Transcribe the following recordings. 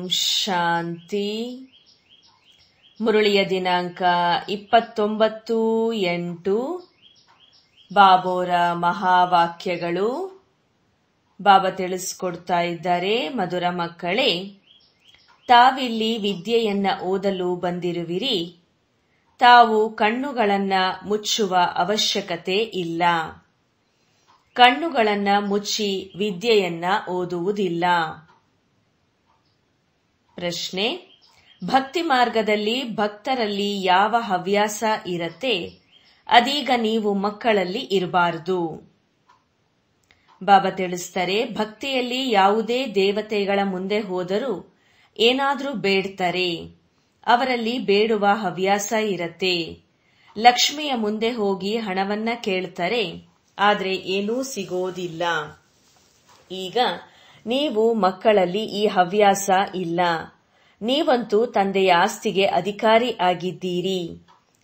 ಶಾಂತಿ. ಮುರಳಿಯ ದಿನಾಂಕ 29/8. ಬಾಬೋರ ಮಹಾವಾಕ್ಯಗಳು. ಬಾಬಾ ತಿಳಿಸ್ಕೊಡ್ತಾ ಇದ್ದಾರೆ, ಮಧುರ ಮಕ್ಕಳೇ, ತಾವಿಲ್ಲಿ ವಿದ್ಯೆಯನ್ನ ಓದಲು ಬಂದಿರುವಿರಿ. ತಾವು ಕಣ್ಣುಗಳನ್ನ ಮುಚ್ಚುವ ಅವಶ್ಯಕತೆ ಇಲ್ಲ. ಕಣ್ಣುಗಳನ್ನ ಮುಚ್ಚಿ ವಿದ್ಯೆಯನ್ನ ಓದುವುದಿಲ್ಲ. ಪ್ರಶ್ನೆ: ಭಕ್ತಿ ಮಾರ್ಗದಲ್ಲಿ ಭಕ್ತರಲ್ಲಿ ಯಾವ ಹವ್ಯಾಸ ಇರತ್ತೆ, ಅದೀಗ ನೀವು ಮಕ್ಕಳಲ್ಲಿ ಇರಬಾರದು. ಬಾಬಾ ತಿಳಿಸ್ತಾರೆ, ಭಕ್ತಿಯಲ್ಲಿ ಯಾವುದೇ ದೇವತೆಗಳ ಮುಂದೆ ಹೋದರೂ ಏನಾದ್ರೂ ಬೇಡ್ತಾರೆ. ಅವರಲ್ಲಿ ಬೇಡುವ ಹವ್ಯಾಸ ಇರತ್ತೆ. ಲಕ್ಷ್ಮಿಯ ಮುಂದೆ ಹೋಗಿ ಹಣವನ್ನ ಕೇಳ್ತಾರೆ, ಆದ್ರೆ ಏನೂ ಸಿಗೋದಿಲ್ಲ. ಈಗ ನೀವು ಮಕ್ಕಳಲ್ಲಿ ಈ ಹವ್ಯಾಸ ಇಲ್ಲ. ನೀವಂತೂ ತಂದೆಯ ಆಸ್ತಿಗೆ ಅಧಿಕಾರಿ ಆಗಿದ್ದೀರಿ.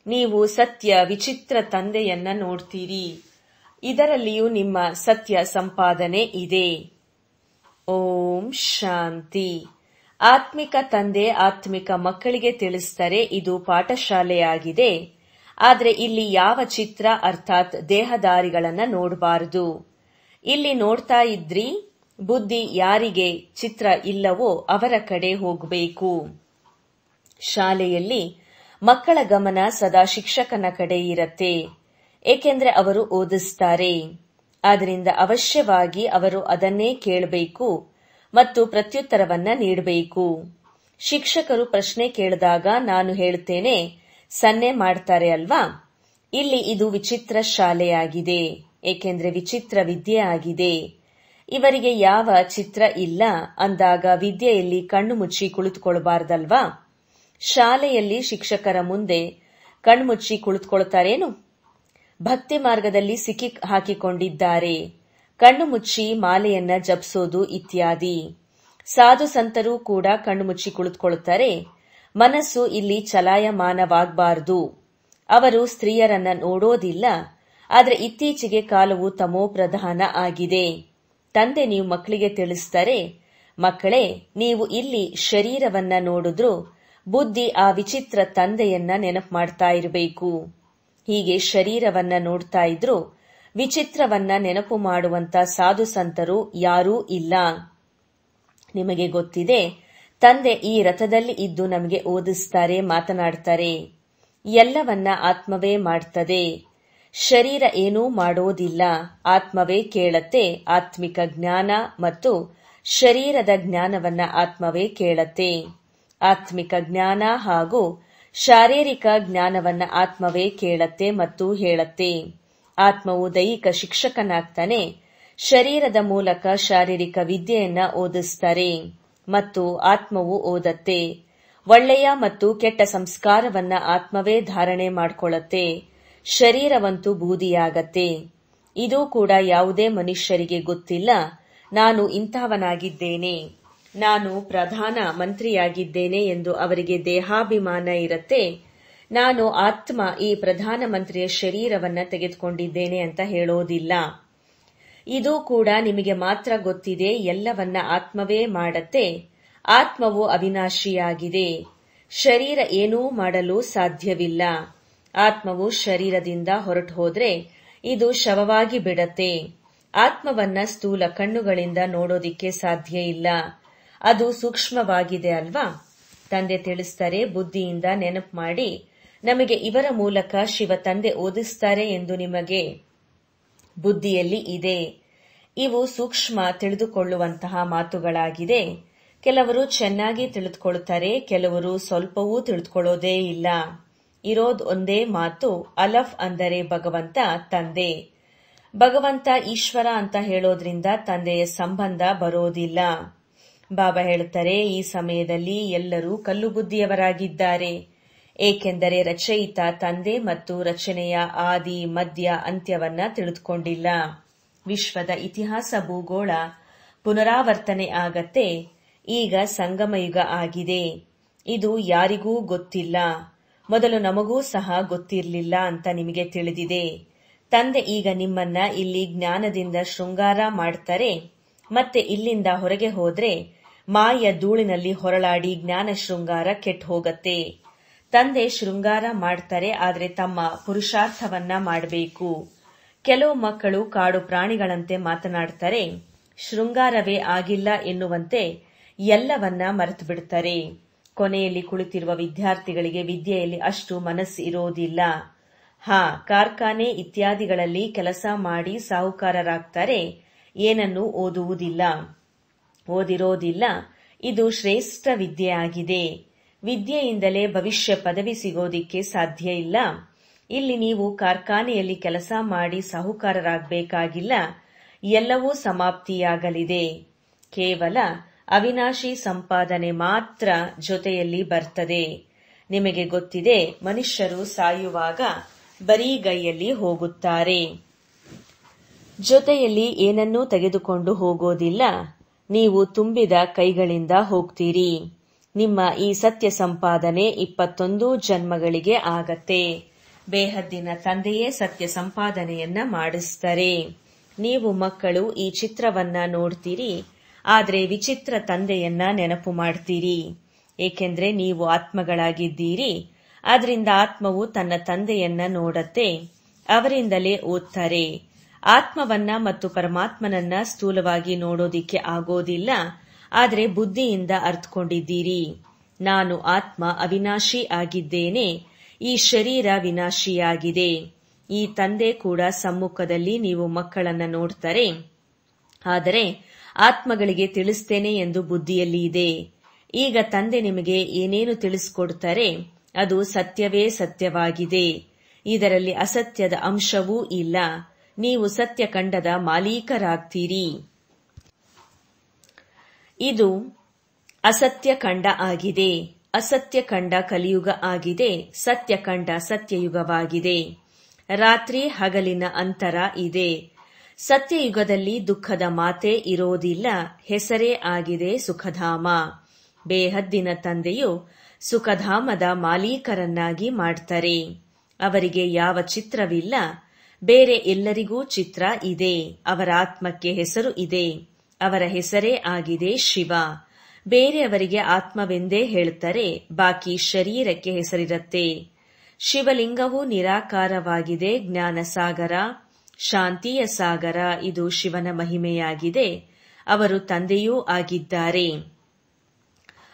ನೀವು ಸತ್ಯ ವಿಚಿತ್ರ ತಂದೆಯನ್ನ ನೋಡ್ತೀರಿ. ಇದರಲ್ಲಿಯೂ ನಿಮ್ಮ ಸತ್ಯ ಸಂಪಾದನೆ ಇದೆ. ಓಂ ಶಾಂತಿ. ಆತ್ಮಿಕ ತಂದೆ ಆತ್ಮಿಕ ಮಕ್ಕಳಿಗೆ ತಿಳಿಸ್ತಾರೆ, ಇದು ಪಾಠಶಾಲೆಯಾಗಿದೆ. ಆದ್ರೆ ಇಲ್ಲಿ ಯಾವ ಚಿತ್ರ ಅರ್ಥಾತ್ ದೇಹದಾರಿಗಳನ್ನ ನೋಡಬಾರದು. ಇಲ್ಲಿ ನೋಡ್ತಾ ಇದ್ರಿ, ಬುದ್ಧಿ ಯಾರಿಗೆ ಚಿತ್ರ ಇಲ್ಲವೋ ಅವರ ಕಡೆ ಹೋಗಬೇಕು. ಶಾಲೆಯಲ್ಲಿ ಮಕ್ಕಳ ಗಮನ ಸದಾ ಶಿಕ್ಷಕನ ಕಡೆ ಇರತ್ತೆ, ಏಕೆಂದ್ರೆ ಅವರು ಓದಿಸ್ತಾರೆ. ಆದ್ದರಿಂದ ಅವಶ್ಯವಾಗಿ ಅವರು ಅದನ್ನೇ ಕೇಳಬೇಕು ಮತ್ತು ಪ್ರತ್ಯುತ್ತರವನ್ನ ನೀಡಬೇಕು. ಶಿಕ್ಷಕರು ಪ್ರಶ್ನೆ ಕೇಳಿದಾಗ ನಾನು ಹೇಳ್ತೇನೆ, ಸನ್ನೆ ಮಾಡ್ತಾರೆ ಅಲ್ವಾ. ಇಲ್ಲಿ ಇದು ವಿಚಿತ್ರ ಶಾಲೆಯಾಗಿದೆ, ಏಕೆಂದ್ರೆ ವಿಚಿತ್ರ ವಿದ್ಯೆ ಆಗಿದೆ. ಇವರಿಗೆ ಯಾವ ಚಿತ್ರ ಇಲ್ಲ ಅಂದಾಗ ವಿದ್ಯೆಯಲ್ಲಿ ಕಣ್ಣು ಮುಚ್ಚಿ ಕುಳಿತುಕೊಳ್ಬಾರ್ದಲ್ವಾ. ಶಾಲೆಯಲ್ಲಿ ಶಿಕ್ಷಕರ ಮುಂದೆ ಕಣ್ಮುಚ್ಚಿ ಕುಳಿತುಕೊಳ್ತಾರೇನು? ಭಕ್ತಿ ಮಾರ್ಗದಲ್ಲಿ ಸಿಕ್ಕಿ ಹಾಕಿಕೊಂಡಿದ್ದಾರೆ. ಕಣ್ಣು ಮುಚ್ಚಿ ಮಾಲೆಯನ್ನ ಜಪಿಸೋದು ಇತ್ಯಾದಿ. ಸಾಧು ಸಂತರು ಕೂಡ ಕಣ್ಣು ಮುಚ್ಚಿ ಕುಳಿತುಕೊಳ್ತಾರೆ. ಮನಸ್ಸು ಇಲ್ಲಿ ಚಲಾಯಮಾನವಾಗಬಾರದು. ಅವರು ಸ್ತ್ರೀಯರನ್ನ ನೋಡೋದಿಲ್ಲ. ಆದ್ರೆ ಇತ್ತೀಚೆಗೆ ಕಾಲವು ತಮೋ ಪ್ರಧಾನ ಆಗಿದೆ. ತಂದೆ ನೀವು ಮಕ್ಕಳಿಗೆ ತಿಳಿಸ್ತಾರೆ, ಮಕ್ಕಳೇ, ನೀವು ಇಲ್ಲಿ ಶರೀರವನ್ನ ನೋಡಿದ್ರು ಬುದ್ಧಿ ಆ ವಿಚಿತ್ರ ತಂದೆಯನ್ನ ನೆನಪು ಮಾಡ್ತಾ ಇರಬೇಕು. ಹೀಗೆ ಶರೀರವನ್ನ ನೋಡ್ತಾ ಇದ್ರು ವಿಚಿತ್ರವನ್ನ ನೆನಪು ಮಾಡುವಂತ ಸಾಧು ಸಂತರು ಯಾರೂ ಇಲ್ಲ. ನಿಮಗೆ ಗೊತ್ತಿದೆ, ತಂದೆ ಈ ರಥದಲ್ಲಿ ಇದ್ದು ನಮಗೆ ಓದಿಸ್ತಾರೆ, ಮಾತನಾಡ್ತಾರೆ. ಎಲ್ಲವನ್ನ ಆತ್ಮವೇ ಮಾಡ್ತದೆ. ಶರೀರ ಏನೂ ಮಾಡೋದಿಲ್ಲ. ಆತ್ಮವೇ ಕೇಳತ್ತೆ. ಆತ್ಮಿಕ ಜ್ಞಾನ ಮತ್ತು ಶರೀರದ ಜ್ಞಾನವನ್ನ ಆತ್ಮವೇ ಕೇಳತ್ತೆ. ಆತ್ಮಿಕ ಜ್ಞಾನ ಹಾಗೂ ಶಾರೀರಿಕ ಜ್ಞಾನವನ್ನ ಆತ್ಮವೇ ಕೇಳತ್ತೆ ಮತ್ತು ಹೇಳತ್ತೆ. ಆತ್ಮವು ದೈಹಿಕ ಶಿಕ್ಷಕನಾಗ್ತಾನೆ. ಶರೀರದ ಮೂಲಕ ಶಾರೀರಿಕ ವಿದ್ಯೆಯನ್ನ ಓದಿಸ್ತಾರೆ ಮತ್ತು ಆತ್ಮವು ಓದತ್ತೆ. ಒಳ್ಳೆಯ ಮತ್ತು ಕೆಟ್ಟ ಸಂಸ್ಕಾರವನ್ನ ಆತ್ಮವೇ ಧಾರಣೆ ಮಾಡಿಕೊಳ್ಳತ್ತೆ. ಶರೀರವಂತೂ ಬೂದಿಯಾಗತ್ತೆ. ಇದು ಕೂಡ ಯಾವುದೇ ಮನುಷ್ಯರಿಗೆ ಗೊತ್ತಿಲ್ಲ. ನಾನು ಇಂತಹವನಾಗಿದ್ದೇನೆ, ನಾನು ಪ್ರಧಾನ ಮಂತ್ರಿಯಾಗಿದ್ದೇನೆ ಎಂದು ಅವರಿಗೆ ದೇಹಾಭಿಮಾನ ಇರತ್ತೆ. ನಾನು ಆತ್ಮ ಈ ಪ್ರಧಾನ ಮಂತ್ರಿಯ ಶರೀರವನ್ನ ತೆಗೆದುಕೊಂಡಿದ್ದೇನೆ ಅಂತ ಹೇಳೋದಿಲ್ಲ. ಇದು ಕೂಡ ನಿಮಗೆ ಮಾತ್ರ ಗೊತ್ತಿದೆ. ಎಲ್ಲವನ್ನ ಆತ್ಮವೇ ಮಾಡತ್ತೆ. ಆತ್ಮವು ಅವಿನಾಶಿಯಾಗಿದೆ. ಶರೀರ ಏನೂ ಮಾಡಲು ಸಾಧ್ಯವಿಲ್ಲ. ಆತ್ಮವು ಶರೀರದಿಂದ ಹೊರಟು ಹೋದ್ರೆ ಇದು ಶವವಾಗಿ ಬಿಡತ್ತೆ. ಆತ್ಮವನ್ನ ಸ್ಥೂಲ ಕಣ್ಣುಗಳಿಂದ ನೋಡೋದಿಕ್ಕೆ ಸಾಧ್ಯ ಇಲ್ಲ. ಅದು ಸೂಕ್ಷ್ಮವಾಗಿದೆ ಅಲ್ವಾ. ತಂದೆ ತಿಳಿಸ್ತಾರೆ, ಬುದ್ಧಿಯಿಂದ ನೆನಪು ಮಾಡಿ, ನಮಗೆ ಇವರ ಮೂಲಕ ಶಿವ ತಂದೆ ಓದಿಸ್ತಾರೆ ಎಂದು ನಿಮಗೆ ಬುದ್ಧಿಯಲ್ಲಿ ಇದೆ. ಇವು ಸೂಕ್ಷ್ಮ ತಿಳಿದುಕೊಳ್ಳುವಂತಹ ಮಾತುಗಳಾಗಿದೆ. ಕೆಲವರು ಚೆನ್ನಾಗಿ ತಿಳಿದುಕೊಳ್ಳುತ್ತಾರೆ, ಕೆಲವರು ಸ್ವಲ್ಪವೂ ತಿಳಿದುಕೊಳ್ಳೋದೇ ಇಲ್ಲ. ಇರೋದ್ ಒಂದೇ ಮಾತು, ಅಲಫ್ ಅಂದರೆ ಭಗವಂತ ತಂದೆ. ಭಗವಂತ ಈಶ್ವರ ಅಂತ ಹೇಳೋದ್ರಿಂದ ತಂದೆಯ ಸಂಬಂಧ ಬರೋದಿಲ್ಲ. ಬಾಬಾ ಹೇಳ್ತಾರೆ, ಈ ಸಮಯದಲ್ಲಿ ಎಲ್ಲರೂ ಕಲ್ಲು ಬುದ್ಧಿಯವರಾಗಿದ್ದಾರೆ, ಏಕೆಂದರೆ ರಚಯಿತ ತಂದೆ ಮತ್ತು ರಚನೆಯ ಆದಿ ಮಧ್ಯ ಅಂತ್ಯವನ್ನ ತಿಳಿದುಕೊಂಡಿಲ್ಲ. ವಿಶ್ವದ ಇತಿಹಾಸ ಭೂಗೋಳ ಪುನರಾವರ್ತನೆ ಆಗತ್ತೆ. ಈಗ ಸಂಗಮಯುಗ ಆಗಿದೆ. ಇದು ಯಾರಿಗೂ ಗೊತ್ತಿಲ್ಲ. ಮೊದಲು ನಮಗೂ ಸಹ ಗೊತ್ತಿರಲಿಲ್ಲ ಅಂತ ನಿಮಗೆ ತಿಳಿದಿದೆ. ತಂದೆ ಈಗ ನಿಮ್ಮನ್ನ ಇಲ್ಲಿ ಜ್ಞಾನದಿಂದ ಶೃಂಗಾರ ಮಾಡ್ತಾರೆ. ಮತ್ತೆ ಇಲ್ಲಿಂದ ಹೊರಗೆ ಹೋದ್ರೆ ಮಾಯ ಧೂಳಿನಲ್ಲಿ ಹೊರಳಾಡಿ ಜ್ಞಾನ ಶೃಂಗಾರ ಕೆಟ್ಟು ಹೋಗತ್ತೆ. ತಂದೆ ಶೃಂಗಾರ ಮಾಡ್ತಾರೆ, ಆದ್ರೆ ತಮ್ಮ ಪುರುಷಾರ್ಥವನ್ನ ಮಾಡಬೇಕು. ಕೆಲವು ಮಕ್ಕಳು ಕಾಡು ಪ್ರಾಣಿಗಳಂತೆ ಮಾತನಾಡ್ತಾರೆ, ಶೃಂಗಾರವೇ ಆಗಿಲ್ಲ ಎನ್ನುವಂತೆ ಎಲ್ಲವನ್ನ ಮರೆತು ಬಿಡ್ತಾರೆ. ಕೊನೆಯಲ್ಲಿ ಕುಳಿತಿರುವ ವಿದ್ಯಾರ್ಥಿಗಳಿಗೆ ವಿದ್ಯೆಯಲ್ಲಿ ಅಷ್ಟು ಮನಸ್ಸು ಇರೋದಿಲ್ಲ. ಕಾರ್ಖಾನೆ ಇತ್ಯಾದಿಗಳಲ್ಲಿ ಕೆಲಸ ಮಾಡಿ ಸಾಹುಕಾರರಾಗ್ತಾರೆ, ಏನನ್ನೂ ಓದಿರೋದಿಲ್ಲ. ಇದು ಶ್ರೇಷ್ಠ ವಿದ್ಯೆ ಆಗಿದೆ. ವಿದ್ಯೆಯಿಂದಲೇ ಭವಿಷ್ಯ ಪದವಿ ಸಿಗೋದಿಕ್ಕೆ ಸಾಧ್ಯ ಇಲ್ಲ. ಇಲ್ಲಿ ನೀವು ಕಾರ್ಖಾನೆಯಲ್ಲಿ ಕೆಲಸ ಮಾಡಿ ಸಾಹುಕಾರರಾಗಬೇಕಾಗಿಲ್ಲ. ಎಲ್ಲವೂ ಸಮಾಪ್ತಿಯಾಗಲಿದೆ. ಕೇವಲ ಅವಿನಾಶಿ ಸಂಪಾದನೆ ಮಾತ್ರ ಜೊತೆಯಲ್ಲಿ ಬರ್ತದೆ. ನಿಮಗೆ ಗೊತ್ತಿದೆ, ಮನುಷ್ಯರು ಸಾಯುವಾಗ ಬರಿಗೈಯಲ್ಲಿ ಹೋಗುತ್ತಾರೆ. ಜೊತೆಯಲ್ಲಿ ಏನನ್ನೂ ತೆಗೆದುಕೊಂಡು ಹೋಗೋದಿಲ್ಲ. ನೀವು ತುಂಬಿದ ಕೈಗಳಿಂದ ಹೋಗ್ತೀರಿ. ನಿಮ್ಮ ಈ ಸತ್ಯ ಸಂಪಾದನೆ 21 ಜನ್ಮಗಳಿಗೆ ಆಗತ್ತೆ. ಬೇಹದ್ದಿನ ತಂದೆಯೇ ಸತ್ಯ ಸಂಪಾದನೆಯನ್ನ ಮಾಡಿಸ್ತಾರೆ. ನೀವು ಮಕ್ಕಳು ಈ ಚಿತ್ರವನ್ನ ನೋಡ್ತೀರಿ, ಆದ್ರೆ ವಿಚಿತ್ರ ತಂದೆಯನ್ನ ನೆನಪು ಮಾಡ್ತೀರಿ. ಏಕೆಂದ್ರೆ ನೀವು ಆತ್ಮಗಳಾಗಿದ್ದೀರಿ. ಆದ್ರಿಂದ ಆತ್ಮವು ತನ್ನ ತಂದೆಯನ್ನ ನೋಡತ್ತೆ, ಅವರಿಂದಲೇ ಓದ್ತಾರೆ. ಆತ್ಮವನ್ನ ಮತ್ತು ಪರಮಾತ್ಮನನ್ನ ಸ್ಥೂಲವಾಗಿ ನೋಡೋದಿಕ್ಕೆ ಆಗೋದಿಲ್ಲ, ಆದ್ರೆ ಬುದ್ಧಿಯಿಂದ ಅರ್ಥಕೊಂಡಿದ್ದೀರಿ. ನಾನು ಆತ್ಮ ಅವಿನಾಶಿ ಆಗಿದ್ದೇನೆ, ಈ ಶರೀರ ವಿನಾಶಿಯಾಗಿದೆ. ಈ ತಂದೆ ಕೂಡ ಸಮ್ಮುಖದಲ್ಲಿ ನೀವು ಮಕ್ಕಳನ್ನ ನೋಡ್ತಾರೆ, ಆದರೆ ಆತ್ಮಗಳಿಗೆ ತಿಳಿಸ್ತೇನೆ ಎಂದು ಬುದ್ಧಿಯಲ್ಲಿ ಇದೆ. ಈಗ ತಂದೆ ನಿಮಗೆ ಏನೇನು ತಿಳಿಸ್ಕೊಡ್ತಾರೆ ಅದು ಸತ್ಯವೇ ಸತ್ಯವಾಗಿದೆ. ಇದರಲ್ಲಿ ಅಸತ್ಯದ ಅಂಶವೂ ಇಲ್ಲ. ನೀವು ಸತ್ಯಖಂಡದ ಮಾಲೀಕರಾಗ್ತೀರಿ. ಇದು ಅಸತ್ಯಖಂಡ ಆಗಿದೆ. ಅಸತ್ಯಖಂಡ ಕಲಿಯುಗ ಆಗಿದೆ. ಸತ್ಯಖಂಡ ಸತ್ಯಯುಗವಾಗಿದೆ. ರಾತ್ರಿ ಹಗಲಿನ ಅಂತರ ಇದೆ. ಸತ್ಯಯುಗದಲ್ಲಿ ದುಃಖದ ಮಾತೇ ಇರೋದಿಲ್ಲ. ಹೆಸರೇ ಆಗಿದೆ ಸುಖಧಾಮ. ಬೇಹದ್ದಿನ ತಂದೆಯು ಸುಖಧಾಮದ ಮಾಲೀಕರನ್ನಾಗಿ ಮಾಡ್ತಾರೆ. ಅವರಿಗೆ ಯಾವ ಚಿತ್ರವಿಲ್ಲ. ಬೇರೆ ಎಲ್ಲರಿಗೂ ಚಿತ್ರ ಇದೆ. ಅವರ ಆತ್ಮಕ್ಕೆ ಹೆಸರು ಇದೆ. ಅವರ ಹೆಸರೇ ಆಗಿದೆ ಶಿವ. ಬೇರೆಯವರಿಗೆ ಆತ್ಮವೆಂದೇ ಹೇಳ್ತಾರೆ, ಬಾಕಿ ಶರೀರಕ್ಕೆ ಹೆಸರಿರತ್ತೆ. ಶಿವಲಿಂಗವು ನಿರಾಕಾರವಾಗಿದೆ. ಜ್ಞಾನ ಸಾಗರ, ಶಾಂತಿಯ ಸಾಗರ, ಇದು ಶಿವನ ಮಹಿಮೆಯಾಗಿದೆ. ಅವರು ತಂದೆಯೂ ಆಗಿದ್ದಾರೆ.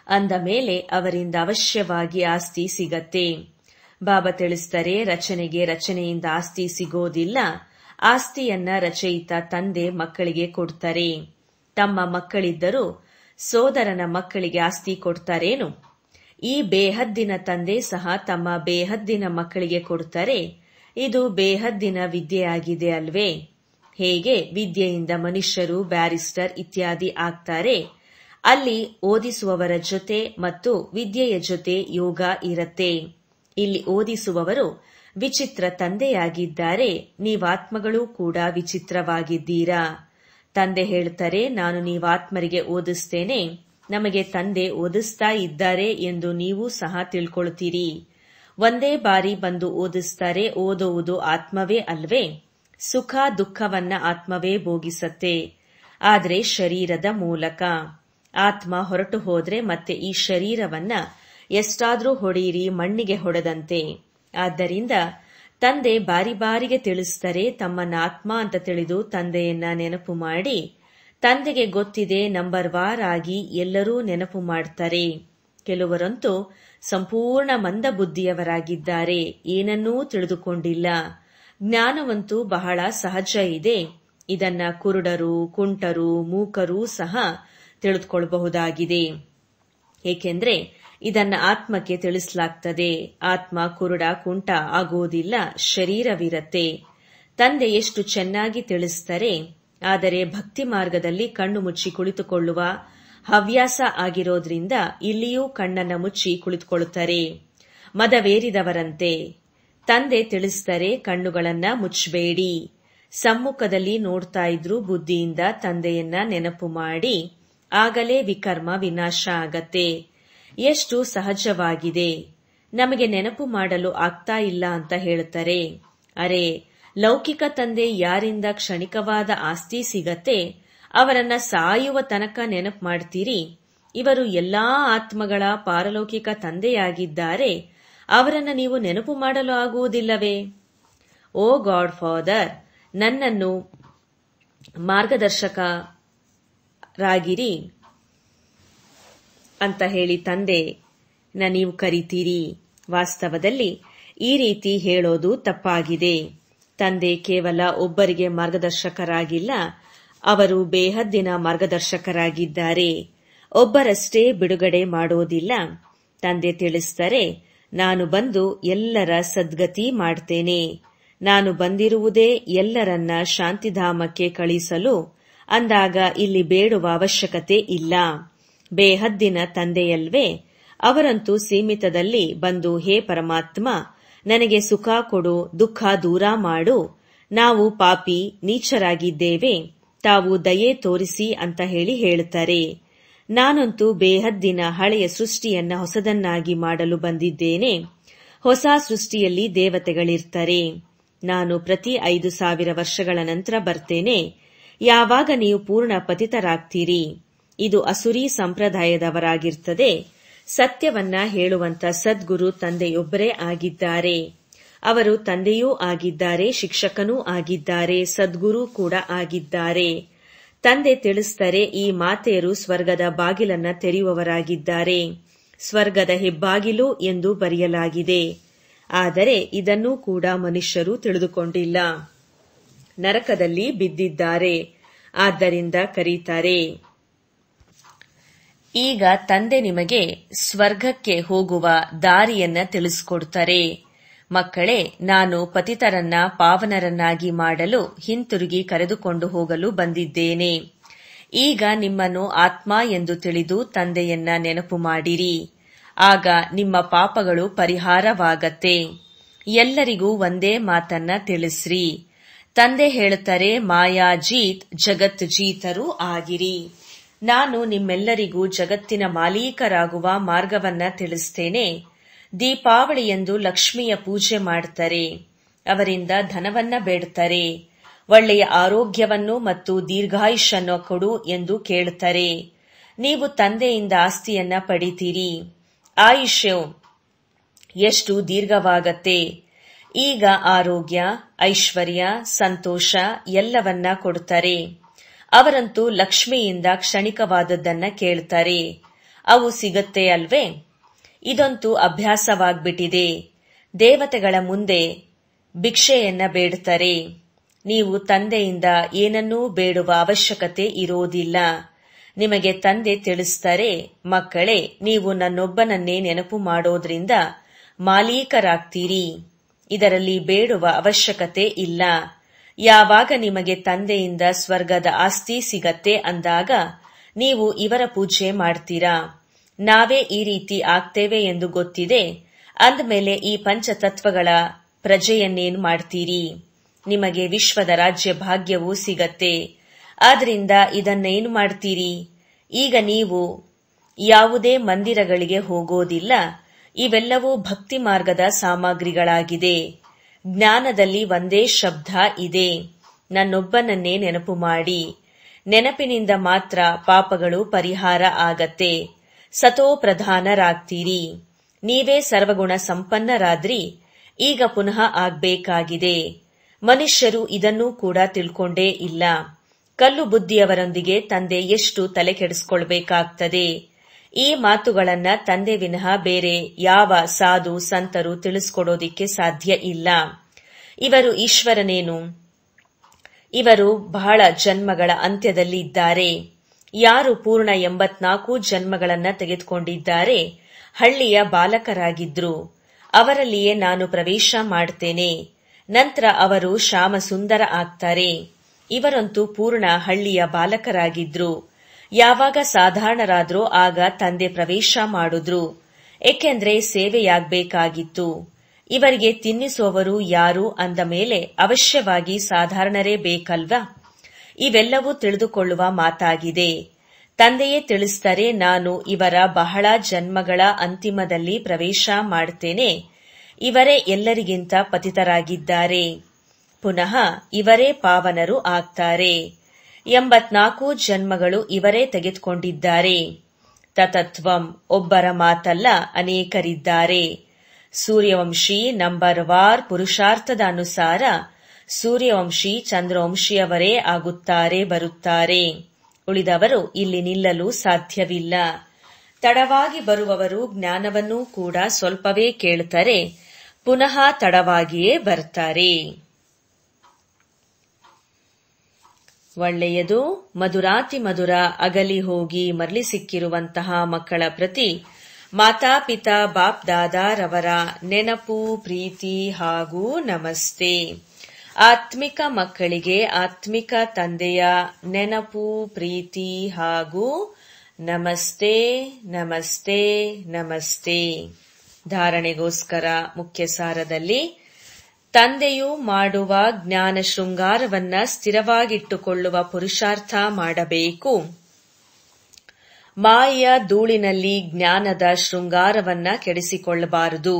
ಅಂದ ಮೇಲೆ ಅವರಿಂದ ಅವಶ್ಯವಾಗಿ ಆಸ್ತಿ ಸಿಗತ್ತೆ. ಬಾಬಾ ತಿಳಿಸ್ತಾರೆ, ರಚನೆಗೆ ರಚನೆಯಿಂದ ಆಸ್ತಿ ಸಿಗೋದಿಲ್ಲ. ಆಸ್ತಿಯನ್ನ ರಚಯಿತ ತಂದೆ ಮಕ್ಕಳಿಗೆ ಕೊಡ್ತಾರೆ. ತಮ್ಮ ಮಕ್ಕಳಿದ್ದರೂ ಸೋದರನ ಮಕ್ಕಳಿಗೆ ಆಸ್ತಿ ಕೊಡ್ತಾರೇನು? ಈ ಬೇಹದ್ದಿನ ತಂದೆ ಸಹ ತಮ್ಮ ಬೇಹದ್ದಿನ ಮಕ್ಕಳಿಗೆ ಕೊಡ್ತಾರೆ. ಇದು ಬೇಹದ್ದಿನ ವಿದ್ಯೆಯಾಗಿದೆ ಅಲ್ವೇ? ಹೇಗೆ ವಿದ್ಯೆಯಿಂದ ಮನುಷ್ಯರು ಬ್ಯಾರಿಸ್ಟರ್ ಇತ್ಯಾದಿ ಆಗ್ತಾರೆ, ಅಲ್ಲಿ ಓದಿಸುವವರ ಜೊತೆ ಮತ್ತು ವಿದ್ಯೆಯ ಜೊತೆ ಯೋಗ ಇರತ್ತೆ. ಇಲ್ಲಿ ಓದಿಸುವವರು ವಿಚಿತ್ರ ತಂದೆಯಾಗಿದ್ದಾರೆ. ನೀವಾತ್ಮಗಳೂ ಕೂಡ ವಿಚಿತ್ರವಾಗಿದ್ದೀರಾ. ತಂದೆ ಹೇಳ್ತಾರೆ, ನಾನು ನೀವಾತ್ಮರಿಗೆ ಓದಿಸ್ತೇನೆ. ನಮಗೆ ತಂದೆ ಓದಿಸ್ತಾ ಇದ್ದಾರೆ ಎಂದು ನೀವು ಸಹ ತಿಳ್ಕೊಳ್ತೀರಿ. ಒಂದೇ ಬಾರಿ ಬಂದು ಓದಿಸ್ತಾರೆ. ಓದುವುದು ಆತ್ಮವೇ ಅಲ್ವೇ? ಸುಖ ದುಃಖವನ್ನ ಆತ್ಮವೇ ಭೋಗಿಸತ್ತೆ, ಆದ್ರೆ ಶರೀರದ ಮೂಲಕ. ಆತ್ಮ ಹೊರಟು ಹೋದ್ರೆ ಮತ್ತೆ ಈ ಶರೀರವನ್ನ ಎಷ್ಟಾದ್ರೂ ಹೊಡೆಯಿರಿ, ಮಣ್ಣಿಗೆ ಹೊಡೆದಂತೆ. ಆದ್ದರಿಂದ ತಂದೆ ಬಾರಿ ಬಾರಿಗೆ ತಿಳಿಸ್ತಾರೆ. ತಮ್ಮನ್ನ ಆತ್ಮ ಅಂತ ತಿಳಿದು ತಂದೆಯನ್ನ ನೆನಪು ಮಾಡಿ. ತಂದೆಗೆ ಗೊತ್ತಿದೆ, ನಂಬರ್ ವಾರ್ ಆಗಿ ಎಲ್ಲರೂ ನೆನಪು ಮಾಡ್ತಾರೆ. ಕೆಲವರಂತೂ ಸಂಪೂರ್ಣ ಮಂದ ಬುದ್ಧಿಯವರಾಗಿದ್ದಾರೆ, ಏನನ್ನೂ ತಿಳಿದುಕೊಂಡಿಲ್ಲ. ಜ್ಞಾನವಂತೂ ಬಹಳ ಸಹಜ ಇದೆ. ಇದನ್ನ ಕುರುಡರು, ಕುಂಟರು, ಮೂಕರೂ ಸಹ ತಿಳಿದುಕೊಳ್ಳಬಹುದಾಗಿದೆ. ಏಕೆಂದ್ರೆ ಇದನ್ನ ಆತ್ಮಕ್ಕೆ ತಿಳಿಸಲಾಗ್ತದೆ. ಆತ್ಮ ಕುರುಡ ಕುಂಟ ಆಗೋದಿಲ್ಲ, ಶರೀರವಿರತ್ತೆ. ತಂದೆ ಎಷ್ಟು ಚೆನ್ನಾಗಿ ತಿಳಿಸ್ತಾರೆ. ಆದರೆ ಭಕ್ತಿ ಮಾರ್ಗದಲ್ಲಿ ಕಣ್ಣು ಮುಚ್ಚಿ ಕುಳಿತುಕೊಳ್ಳುವ ಹವ್ಯಾಸ ಆಗಿರೋದ್ರಿಂದ ಇಲ್ಲಿಯೂ ಕಣ್ಣನ್ನ ಮುಚ್ಚಿ ಕುಳಿತುಕೊಳ್ಳುತ್ತಾರೆ, ಮದವೇರಿದವರಂತೆ. ತಂದೆ ತಿಳಿಸ್ತಾರೆ, ಕಣ್ಣುಗಳನ್ನ ಮುಚ್ಚಬೇಡಿ. ಸಮ್ಮುಖದಲ್ಲಿ ನೋಡ್ತಾ ಇದ್ರು ಬುದ್ಧಿಯಿಂದ ತಂದೆಯನ್ನ ನೆನಪು ಮಾಡಿ. ಆಗಲೇ ವಿಕರ್ಮ ವಿನಾಶ ಆಗತ್ತೆ. ಎಷ್ಟು ಸಹಜವಾಗಿದೆ. ನಮಗೆ ನೆನಪು ಮಾಡಲು ಆಗ್ತಾ ಇಲ್ಲ ಅಂತ ಹೇಳ್ತಾರೆ. ಅರೆ, ಲೌಕಿಕ ತಂದೆ ಯಾರಿಂದ ಕ್ಷಣಿಕವಾದ ಆಸ್ತಿ ಸಿಗತ್ತೆ ಅವರನ್ನ ಸಾಯುವ ತನಕ ನೆನಪು ಮಾಡ್ತೀರಿ. ಇವರು ಎಲ್ಲಾ ಆತ್ಮಗಳ ಪಾರಲೌಕಿಕ ತಂದೆಯಾಗಿದ್ದಾರೆ, ಅವರನ್ನು ನೀವು ನೆನಪು ಮಾಡಲು ಆಗುವುದಿಲ್ಲವೇ? ಓ ಗಾಡ್ ಫಾದರ್, ನನ್ನನ್ನು ಮಾರ್ಗದರ್ಶಕರಾಗಿರಿ ಅಂತ ಹೇಳಿ ತಂದೆನ ನೀವು ಕರಿತೀರಿ. ವಾಸ್ತವದಲ್ಲಿ ಈ ರೀತಿ ಹೇಳೋದು ತಪ್ಪಾಗಿದೆ. ತಂದೆ ಕೇವಲ ಒಬ್ಬರಿಗೆ ಮಾರ್ಗದರ್ಶಕರಾಗಿಲ್ಲ, ಅವರು ಬೇಹದ್ದಿನ ಮಾರ್ಗದರ್ಶಕರಾಗಿದ್ದಾರೆ. ಒಬ್ಬರಷ್ಟೇ ಬಿಡುಗಡೆ ಮಾಡೋದಿಲ್ಲ. ತಂದೆ ತಿಳಿಸ್ತಾರೆ, ನಾನು ಬಂದು ಎಲ್ಲರ ಸದ್ಗತಿ ಮಾಡ್ತೇನೆ. ನಾನು ಬಂದಿರುವುದೇ ಎಲ್ಲರನ್ನ ಶಾಂತಿಧಾಮಕ್ಕೆ ಕಳಿಸಲು. ಅಂದಾಗ ಇಲ್ಲಿ ಬೇಡುವ ಅವಶ್ಯಕತೆ ಇಲ್ಲ. ಬೇಹದ್ದಿನ ತಂದೆಯಲ್ವೇ? ಅವರಂತೂ ಸೀಮಿತದಲ್ಲಿ ಬಂದು, ಹೇ ಪರಮಾತ್ಮ, ನನಗೆ ಸುಖ ಕೊಡು, ದುಃಖ ದೂರ ಮಾಡು, ನಾವು ಪಾಪಿ ನೀಚರಾಗಿದ್ದೇವೆ, ತಾವು ದಯೆ ತೋರಿಸಿ ಅಂತ ಹೇಳುತ್ತಾರೆ. ನಾನಂತೂ ಬೇಹದ್ದಿನ ಹಳೆಯ ಸೃಷ್ಟಿಯನ್ನ ಹೊಸದನ್ನಾಗಿ ಮಾಡಲು ಬಂದಿದ್ದೇನೆ. ಹೊಸ ಸೃಷ್ಟಿಯಲ್ಲಿ ದೇವತೆಗಳಿರ್ತಾರೆ. ನಾನು ಪ್ರತಿ 5000 ವರ್ಷಗಳ ನಂತರ ಬರ್ತೇನೆ. ಯಾವಾಗ ನೀವು ಪೂರ್ಣ ಪತಿತರಾಗ್ತೀರಿ. ಇದು ಅಸುರಿ ಸಂಪ್ರದಾಯದವರಾಗಿರ್ತದೆ. ಸತ್ಯವನ್ನ ಹೇಳುವಂತ ಸದ್ಗುರು ತಂದೆಯೊಬ್ಬರೇ ಆಗಿದ್ದಾರೆ. ಅವರು ತಂದೆಯೂ ಆಗಿದ್ದಾರೆ, ಶಿಕ್ಷಕನೂ ಆಗಿದ್ದಾರೆ, ಸದ್ಗುರು ಕೂಡ ಆಗಿದ್ದಾರೆ. ತಂದೆ ತಿಳಿಸ್ತಾರೆ, ಈ ಮಾತೆಯರು ಸ್ವರ್ಗದ ಬಾಗಿಲನ್ನ ತೆರೆಯುವವರಾಗಿದ್ದಾರೆ. ಸ್ವರ್ಗದ ಹೆಬ್ಬಾಗಿಲು ಎಂದು ಬರೆಯಲಾಗಿದೆ. ಆದರೆ ಇದನ್ನೂ ಕೂಡ ಮನುಷ್ಯರು ತಿಳಿದುಕೊಂಡಿಲ್ಲ. ನರಕದಲ್ಲಿ ಬಿದ್ದಿದ್ದಾರೆ. ಆದ್ದರಿಂದ ಕರೀತಾರೆ. ಈಗ ತಂದೆ ನಿಮಗೆ ಸ್ವರ್ಗಕ್ಕೆ ಹೋಗುವ ದಾರಿಯನ್ನ ತಿಳಿಸಿಕೊಡ್ತಾರೆ. ಮಕ್ಕಳೇ, ನಾನು ಪತಿತರನ್ನ ಪಾವನರನ್ನಾಗಿ ಮಾಡಲು ಹಿಂತಿರುಗಿ ಕರೆದುಕೊಂಡು ಹೋಗಲು ಬಂದಿದ್ದೇನೆ. ಈಗ ನಿಮ್ಮನ್ನು ಆತ್ಮ ಎಂದು ತಿಳಿದು ತಂದೆಯನ್ನ ನೆನಪು ಮಾಡಿರಿ. ಆಗ ನಿಮ್ಮ ಪಾಪಗಳು ಪರಿಹಾರವಾಗತ್ತೆ. ಎಲ್ಲರಿಗೂ ಒಂದೇ ಮಾತನ್ನ ತಿಳಿಸ್ರಿ. ತಂದೆ ಹೇಳುತ್ತಾರೆ, ಮಾಯಾಜೀತ್ ಜಗತ್ ಜೀತರೂ ಆಗಿರಿ. ನಾನು ನಿಮ್ಮೆಲ್ಲರಿಗೂ ಜಗತ್ತಿನ ಮಾಲೀಕರಾಗುವ ಮಾರ್ಗವನ್ನ ತಿಳಿಸ್ತೇನೆ. ದೀಪಾವಳಿಯಂದು ಲಕ್ಷ್ಮಿಯ ಪೂಜೆ ಮಾಡ್ತಾರೆ. ಅವರಿಂದ ಧನವನ್ನ ಬೇಡ್ತಾರೆ. ಒಳ್ಳೆಯ ಆರೋಗ್ಯವನ್ನು ಮತ್ತು ದೀರ್ಘಾಯುಷ್ಯನ್ನು ಕೊಡು ಎಂದು ಕೇಳುತ್ತಾರೆ. ನೀವು ತಂದೆಯಿಂದ ಆಸ್ತಿಯನ್ನ ಪಡಿತೀರಿ. ಆಯುಷ್ಯ ಎಷ್ಟು ದೀರ್ಘವಾಗತ್ತೆ. ಈಗ ಆರೋಗ್ಯ, ಐಶ್ವರ್ಯ, ಸಂತೋಷ ಎಲ್ಲವನ್ನ ಕೊಡುತ್ತಾರೆ. ಅವರಂತೂ ಲಕ್ಷ್ಮಿಯಿಂದ ಕ್ಷಣಿಕವಾದದ್ದನ್ನ ಕೇಳ್ತಾರೆ. ಅವು ಸಿಗತ್ತೆ ಅಲ್ವೇ? ಇದಂತೂ ಅಭ್ಯಾಸವಾಗ್ಬಿಟ್ಟಿದೆ. ದೇವತೆಗಳ ಮುಂದೆ ಭಿಕ್ಷೆಯನ್ನ ಬೇಡುತ್ತಾರೆ. ನೀವು ತಂದೆಯಿಂದ ಏನನ್ನೂ ಬೇಡುವ ಅವಶ್ಯಕತೆ ಇರೋದಿಲ್ಲ. ನಿಮಗೆ ತಂದೆ ತಿಳಿಸ್ತಾರೆ, ಮಕ್ಕಳೇ, ನೀವು ನನ್ನೊಬ್ಬನನ್ನೇ ನೆನಪು ಮಾಡೋದ್ರಿಂದ ಮಾಲೀಕರಾಗ್ತೀರಿ. ಇದರಲ್ಲಿ ಬೇಡುವ ಅವಶ್ಯಕತೆ ಇಲ್ಲ. ಯಾವಾಗ ನಿಮಗೆ ತಂದೆಯಿಂದ ಸ್ವರ್ಗದ ಆಸ್ತಿ ಸಿಗತ್ತೆ ಅಂದಾಗ ನೀವು ಇವರ ಪೂಜೆ ಮಾಡ್ತೀರಾ. ನಾವೇ ಈ ರೀತಿ ಆಗ್ತೇವೆ ಎಂದು ಗೊತ್ತಿದೆ ಅಂದಮೇಲೆ ಈ ಪಂಚತತ್ವಗಳ ಪ್ರಜೆಯನ್ನೇನು ಮಾಡ್ತೀರಿ? ನಿಮಗೆ ವಿಶ್ವದ ರಾಜ್ಯ ಭಾಗ್ಯವೂ ಸಿಗತ್ತೆ. ಆದ್ರಿಂದ ಇದನ್ನೇನು ಮಾಡ್ತೀರಿ? ಈಗ ನೀವು ಯಾವುದೇ ಮಂದಿರಗಳಿಗೆ ಹೋಗೋದಿಲ್ಲ. ಇವೆಲ್ಲವೂ ಭಕ್ತಿ ಮಾರ್ಗದ ಸಾಮಗ್ರಿಗಳಾಗಿದೆ. ಜ್ಞಾನದಲ್ಲಿ ಒಂದೇ ಶಬ್ದ ಇದೆ, ನನ್ನೊಬ್ಬನನ್ನೇ ನೆನಪು ಮಾಡಿ. ನೆನಪಿನಿಂದ ಮಾತ್ರ ಪಾಪಗಳು ಪರಿಹಾರ ಆಗತ್ತೆ. ಸತೋ ಪ್ರಧಾನರಾಗ್ತೀರಿ. ನೀವೇ ಸರ್ವಗುಣ ಸಂಪನ್ನರಾದ್ರಿ. ಈಗ ಪುನಃ ಆಗ್ಬೇಕಾಗಿದೆ. ಮನುಷ್ಯರು ಇದನ್ನೂ ಕೂಡ ತಿಳ್ಕೊಂಡೇ ಇಲ್ಲ. ಕಲ್ಲು ಬುದ್ಧಿಯವರೊಂದಿಗೆ ತಂದೆ ಎಷ್ಟು ತಲೆ ಕೆಡಿಸ್ಕೊಳ್ಬೇಕಾಗ್ತದೆ. ಈ ಮಾತುಗಳನ್ನ ತಂದೆ ವಿನಃ ಬೇರೆ ಯಾವ ಸಾಧು ಸಂತರು ತಿಳಿಸ್ಕೊಡೋದಿಕ್ಕೆ ಸಾಧ್ಯ ಇಲ್ಲ. ಇವರು ಈಶ್ವರನೇನು? ಇವರು ಬಹಳ ಜನ್ಮಗಳ ಅಂತ್ಯದಲ್ಲಿ ಇದ್ದಾರೆ. ಯಾರು ಪೂರ್ಣ 84 ಜನ್ಮಗಳನ್ನ ತೆಗೆದುಕೊಂಡಿದ್ದಾರೆ, ಹಳ್ಳಿಯ ಬಾಲಕರಾಗಿದ್ರು. ಅವರಲ್ಲಿಯೇ ನಾನು ಪ್ರವೇಶ ಮಾಡ್ತೇನೆ. ನಂತರ ಅವರು ಶ್ಯಾಮ ಸುಂದರ ಆಗ್ತಾರೆ. ಇವರಂತೂ ಪೂರ್ಣ ಹಳ್ಳಿಯ ಬಾಲಕರಾಗಿದ್ರು. ಯಾವಾಗ ಸಾಧಾರಣರಾದ್ರೋ ಆಗ ತಂದೆ ಪ್ರವೇಶ ಮಾಡಿದ್ರು. ಏಕೆಂದ್ರೆ ಸೇವೆಯಾಗಬೇಕಾಗಿತ್ತು. ಇವರಿಗೆ ತಿನ್ನಿಸುವವರು ಯಾರು ಅಂದ ಮೇಲೆ ಅವಶ್ಯವಾಗಿ ಸಾಧಾರಣರೇ ಬೇಕಲ್ವಾ? ಇವೆಲ್ಲವೂ ತಿಳಿದುಕೊಳ್ಳುವ ಮಾತಾಗಿದೆ. ತಂದೆಯೇ ತಿಳಿಸ್ತಾರೆ, ನಾನು ಇವರ ಬಹಳ ಜನ್ಮಗಳ ಅಂತಿಮದಲ್ಲಿ ಪ್ರವೇಶ ಮಾಡ್ತೇನೆ. ಇವರೇ ಎಲ್ಲರಿಗಿಂತ ಪತಿತರಾಗಿದ್ದಾರೆ. ಪುನಃ ಇವರೇ ಪಾವನರು ಆಗ್ತಾರೆ. 84 ಜನ್ಮಗಳು ಇವರೇ ತೆಗೆದುಕೊಂಡಿದ್ದಾರೆ. ತತತ್ವಂ ಒಬ್ಬರ ಮಾತಲ್ಲ, ಅನೇಕರಿದ್ದಾರೆ. ಸೂರ್ಯವಂಶಿ ನಂಬರ್ವಾರ್ ಪುರುಷಾರ್ಥದ ಅನುಸಾರ ಸೂರ್ಯವಂಶಿ ಚಂದ್ರವಂಶಿಯವರೇ ಆಗುತ್ತಾರೆ, ಬರುತ್ತಾರೆ. ಉಳಿದವರು ಇಲ್ಲಿ ನಿಲ್ಲಲು ಸಾಧ್ಯವಿಲ್ಲ. ತಡವಾಗಿ ಬರುವವರು ಜ್ಞಾನವನ್ನೂ ಕೂಡ ಸ್ವಲ್ಪವೇ ಕೇಳುತ್ತಾರೆ, ಪುನಃ ತಡವಾಗಿಯೇ ಬರ್ತಾರೆ. ಒಳ್ಳೆಯದು. ಮಧುರಾತಿ ಮಧುರ ಅಗಲಿ ಹೋಗಿ ಮರಳಿ ಸಿಕ್ಕಿರುವಂತಹ ಮಕ್ಕಳ ಪ್ರತಿ ಮಾತಾಪಿತಾ ಬಾಪ್ ದಾದಾರವರ ನೆನಪು, ಪ್ರೀತಿ ಹಾಗೂ ನಮಸ್ತೆ. ಆತ್ಮಿಕ ಮಕ್ಕಳಿಗೆ ಆತ್ಮಿಕ ತಂದೆಯ ನೆನಪು, ಪ್ರೀತಿ ಹಾಗೂ ನಮಸ್ತೆ ನಮಸ್ತೆ ನಮಸ್ತೆ. ಧಾರಣೆಗೋಸ್ಕರ ಮುಖ್ಯ ಸಾರದಲ್ಲಿ ತಂದೆಯು ಮಾಡುವ ಜ್ಞಾನ ಶೃಂಗಾರವನ್ನ ಸ್ಥಿರವಾಗಿಟ್ಟುಕೊಳ್ಳುವ ಪುರುಷಾರ್ಥ ಮಾಡಬೇಕು. ಮಾಯೆಯ ಧೂಳಿನಲ್ಲಿ ಜ್ಞಾನದ ಶೃಂಗಾರವನ್ನ ಕೆಡಿಸಿಕೊಳ್ಳಬಾರದು.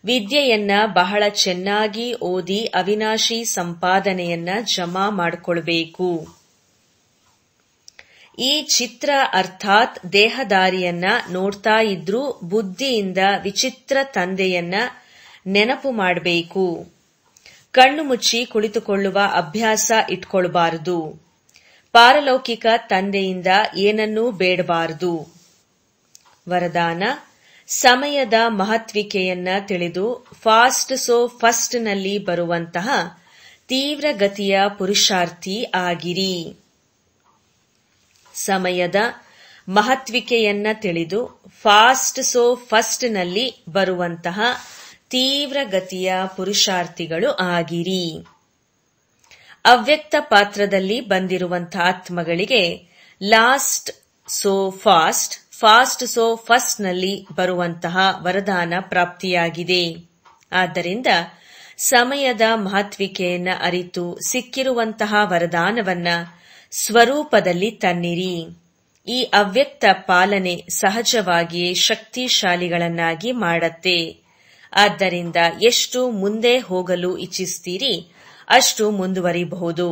ವಿದ್ಯೆಯನ್ನ ಬಹಳ ಚೆನ್ನಾಗಿ ಓದಿ ಅವಿನಾಶಿ ಸಂಪಾದನೆಯನ್ನ ಜಮಾ ಮಾಡಿಕೊಳ್ಬೇಕು. ಈ ಚಿತ್ರ ಅರ್ಥಾತ್ ದೇಹದಾರಿಯನ್ನ ನೋಡ್ತಾ ಇದ್ರೂ ಬುದ್ಧಿಯಿಂದ ವಿಚಿತ್ರ ತಂದೆಯನ್ನ ನೆನಪು ಮಾಡಬೇಕು. ಕಣ್ಣು ಮುಚ್ಚಿ ಕುಳಿತುಕೊಳ್ಳುವ ಅಭ್ಯಾಸ ಇಟ್ಕೊಳ್ಬಾರದು. ಪಾರಲೌಕಿಕ ತಂದೆಯಿಂದ ಏನನ್ನೂ ಬೇಡಬಾರದು. ವರದಾನ: ಸಮಯದ ಮಹತ್ವಿಕೆಯನ್ನ ತಿಳಿದು ಫಾಸ್ಟ್ ಸೋ ಫಸ್ಟ್ ನಲ್ಲಿ ಬರುವಂತಹ ತೀವ್ರ ಗತಿಯ ಪುರುಷಾರ್ಥಿ ಆಗಿರಿ. ಸಮಯದ ಮಹತ್ವಿಕೆಯನ್ನ ತಿಳಿದು ಫಾಸ್ಟ್ ಸೋ ಫಸ್ಟ್ ನಲ್ಲಿ ಬರುವಂತಹ ತೀವ್ರ ಗತಿಯ ಪುರುಷಾರ್ಥಿಗಳು ಆಗಿರಿ. ಅವ್ಯಕ್ತ ಪಾತ್ರದಲ್ಲಿ ಬಂದಿರುವಂತಹ ಆತ್ಮಗಳಿಗೆ last so fast, fast so first ನಲ್ಲಿ ಬರುವಂತಹ ವರದಾನ ಪ್ರಾಪ್ತಿಯಾಗಿದೆ. ಆದ್ದರಿಂದ ಸಮಯದ ಮಹತ್ವಿಕೆಯನ್ನ ಅರಿತು ಸಿಕ್ಕಿರುವಂತಹ ವರದಾನವನ್ನ ಸ್ವರೂಪದಲ್ಲಿ ತನ್ನಿರಿ. ಈ ಅವ್ಯಕ್ತ ಪಾಲನೆ ಸಹಜವಾಗಿಯೇ ಶಕ್ತಿಶಾಲಿಗಳನ್ನಾಗಿ ಮಾಡತ್ತೆ. ಆದ್ದರಿಂದ ಎಷ್ಟು ಮುಂದೆ ಹೋಗಲು ಇಚ್ಛಿಸ್ತೀರಿ ಅಷ್ಟು ಮುಂದುವರಿಬಹುದು.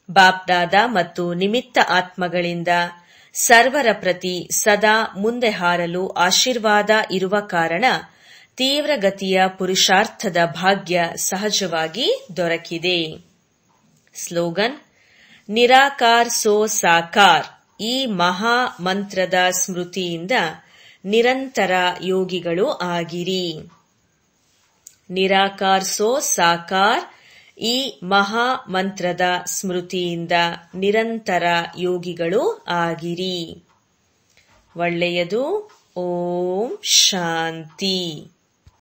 ಬಾಪ್ದಾದ ಮತ್ತು ನಿಮಿತ್ತ ಆತ್ಮಗಳಿಂದ ಸರ್ವರ ಪ್ರತಿ ಸದಾ ಮುಂದೆ ಹಾರಲು ಆಶೀರ್ವಾದ ಇರುವ ಕಾರಣ ತೀವ್ರ ಗತಿಯ ಪುರುಷಾರ್ಥದ ಭಾಗ್ಯ ಸಹಜವಾಗಿ ದೊರಕಿದೆ. ಸ್ಲೋಗನ್: ನಿರಾಕಾರ್ ಸೋ ಸಾಕಾರ್. ಈ ಮಹಾ ಮಂತ್ರದ ಸ್ಮೃತಿಯಿಂದ ನಿರಂತರ ಯೋಗಿಗಳು ಆಗಿರಿ. ನಿರಾಕಾರ್ ಸೋ ಸಾಕಾರ್. ಈ ಮಹಾ ಮಂತ್ರದ ಸ್ಮೃತಿಯಿಂದ ನಿರಂತರ ಯೋಗಿಗಳು ಆಗಿರಿ. ಒಳ್ಳೆಯದು. ಓಂ ಶಾಂತಿ.